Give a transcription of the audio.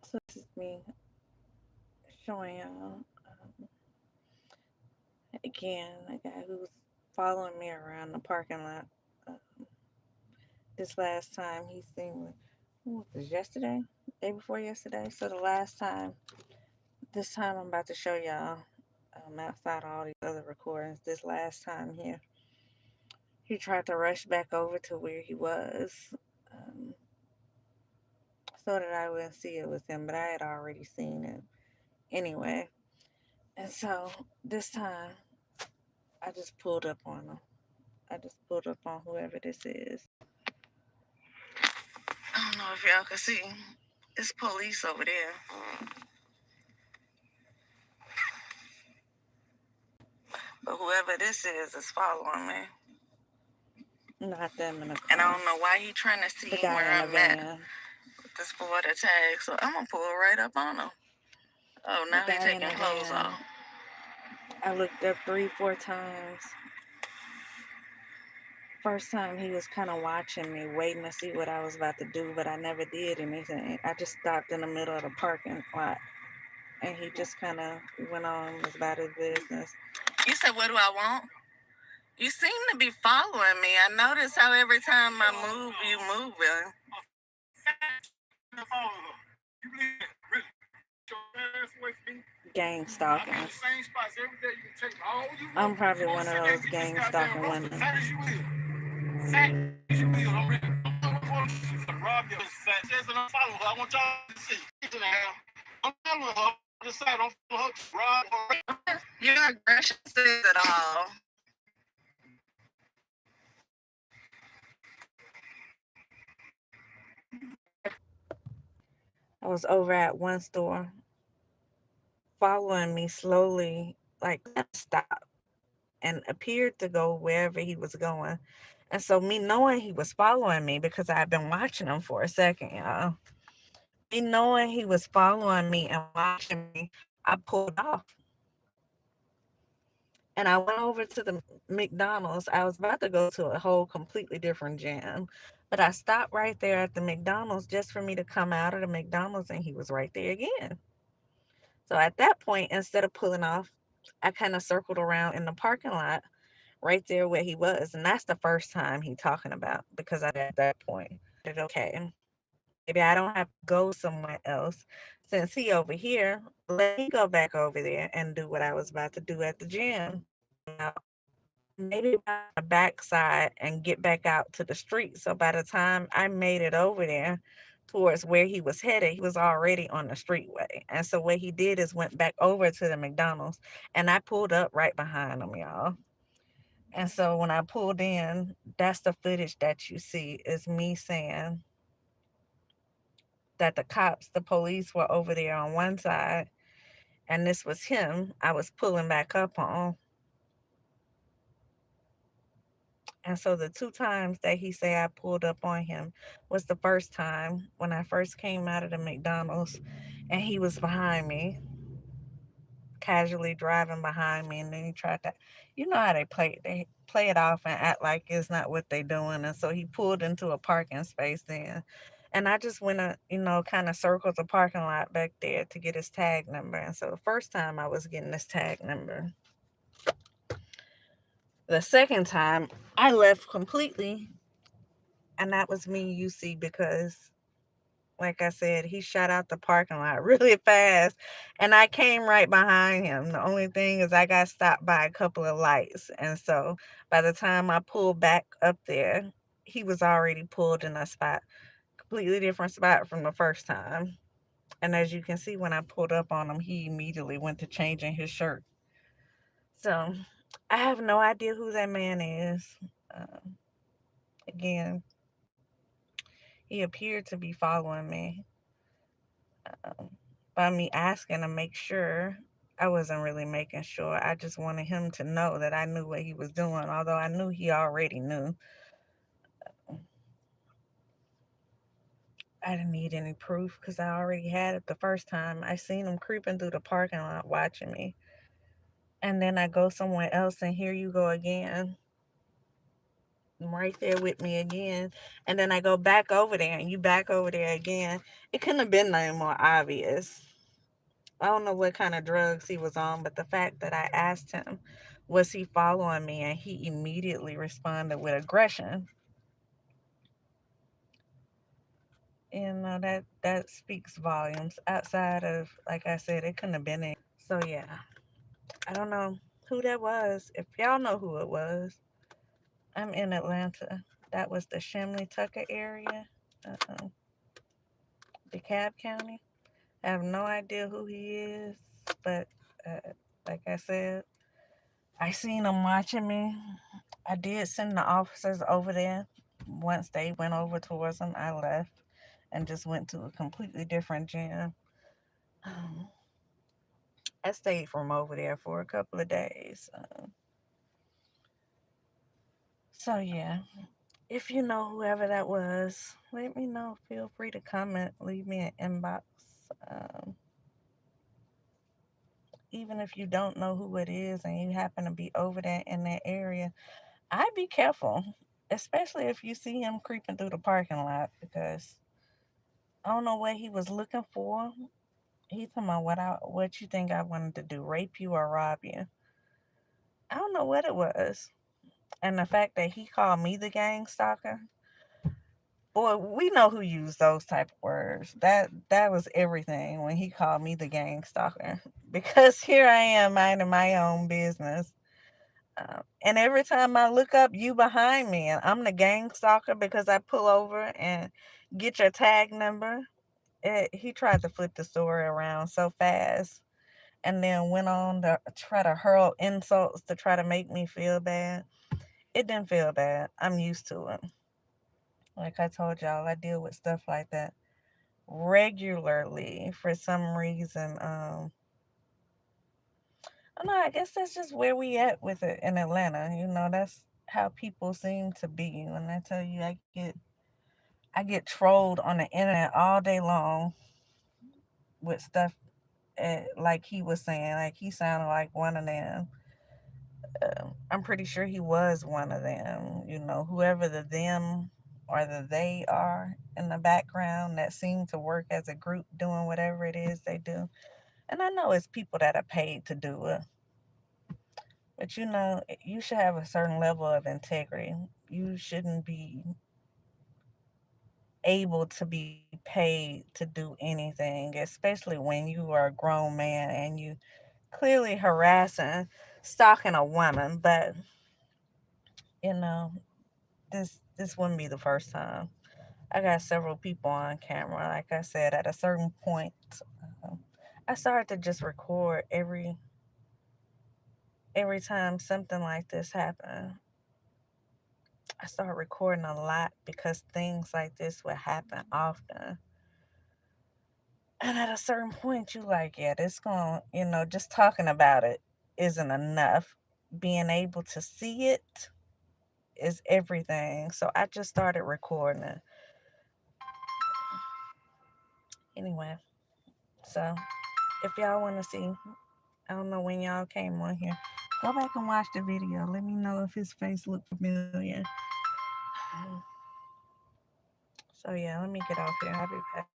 So this is me showing y'all again a guy who's following me around the parking lot. Um, this last time he seen me, what was this, yesterday? Day before yesterday. So the last time, this time I'm about to show y'all outside of all these other recordings. This last time here, he tried to rush back over to where he was um, so that I wouldn't see it was him, but I had already seen it anyway. And so this time I just pulled up on him. I just pulled up on whoever this is. I don't know if y'all can see. It's police over there. But whoever this is following me. Not them in the car. And I don't know why he trying to see where I'm at with this Florida tag. So I'm gonna pull right up on him. Oh, now he's taking clothes off. I looked up 3, 4 times. First time he was kind of watching me, waiting to see what I was about to do, but I never did anything. I just stopped in the middle of the parking lot, and he just kind of went on, was about his business. You said, what do I want? You seem to be following me. I notice how every time I move, you moving. Gang stalking. I'm probably one of those gang stalking women. You're not aggressive at all. I was over at one store following me slowly, like stop, and appeared to go wherever he was going. And so me knowing he was following me because I had been watching him for a second, y'all. Me knowing he was following me and watching me, I pulled off. And I went over to the McDonald's. I was about to go to a whole completely different jam. But I stopped right there at the McDonald's just for me to come out of the McDonald's and he was right there again. So at that point, instead of pulling off, I kind of circled around in the parking lot right there where he was. And that's the first time he talking about because at that point, okay, maybe I don't have to go somewhere else. Since he over here, let me go back over there and do what I was about to do at the gym. Now, maybe by the backside and get back out to the street. So by the time I made it over there towards where he was headed, he was already on the streetway. And so what he did is went back over to the McDonald's and I pulled up right behind him, y'all. And so when I pulled in, that's the footage that you see is me saying that the cops, the police were over there on one side and this was him I was pulling back up on. And so the 2 times that he say I pulled up on him was the first time when I first came out of the McDonald's and he was behind me, casually driving behind me, and then he tried to, you know how they play it off and act like it's not what they doing. And so he pulled into a parking space then. And I just went, kind of circled the parking lot back there to get his tag number. And so the first time I was getting this tag number. The second time I left completely. And that was me, you see, because like I said, he shot out the parking lot really fast and I came right behind him. The only thing is I got stopped by a couple of lights. And so by the time I pulled back up there, he was already pulled in a spot, completely different spot from the first time. And as you can see, when I pulled up on him, he immediately went to changing his shirt. So I have no idea who that man is. Again, he appeared to be following me. By me asking to make sure, I wasn't really making sure. I just wanted him to know that I knew what he was doing, although I knew he already knew. I didn't need any proof because I already had it the first time. I seen him creeping through the parking lot watching me. And then I go somewhere else and here you go again. right there with me again. And then I go back over there and you back over there again. It couldn't have been no more obvious. I don't know what kind of drugs he was on, but the fact that I asked him, was he following me? And he immediately responded with aggression. You know, that speaks volumes. Outside of, like I said, it couldn't have been it. So yeah, I don't know who that was. If y'all know who it was, I'm in Atlanta. That was the Shimley Tucker area, uh, DeKalb County. I have no idea who he is, but uh, like I said, I seen him watching me. I did send the officers over there. Once they went over towards him, I left and just went to a completely different gym. Um, I stayed from over there for a couple of days. So yeah, if you know whoever that was, let me know. Feel free to comment, leave me an inbox. Um, Even if you don't know who it is and you happen to be over there in that area, I'd be careful, especially if you see him creeping through the parking lot because I don't know what he was looking for. He talking about what you think I wanted to do, rape you or rob you. I don't know what it was. And the fact that he called me the gang stalker, boy, we know who used those type of words. That was everything when he called me the gang stalker. Because here I am minding my own business. And every time I look up, you behind me, and I'm the gang stalker because I pull over and get your tag number. He tried to flip the story around so fast and then went on to try to hurl insults to try to make me feel bad. It didn't feel bad. I'm used to it. Like I told y'all, I deal with stuff like that regularly for some reason. I don't know, I guess that's just where we at with it in Atlanta. You know, that's how people seem to be. When I tell you I get trolled on the internet all day long with stuff like he was saying, like he sounded like one of them. I'm pretty sure he was one of them. You know, whoever the them or the they are in the background that seem to work as a group doing whatever it is they do. And I know it's people that are paid to do it, but you know, you should have a certain level of integrity. You shouldn't be able to be paid to do anything, especially when you are a grown man and you clearly harassing, stalking a woman. But you know, this wouldn't be the first time. I got several people on camera. Like I said, at a certain point, uh, I started to just record every time something like this happened. I started recording a lot because things like this would happen often. And at a certain point, you like, yeah, this going, just talking about it isn't enough. Being able to see it is everything. So I just started recording it. Anyway, so if y'all want to see, I don't know when y'all came on here, go back and watch the video. Let me know if his face looked familiar. So yeah, let me get off here. I'll be back.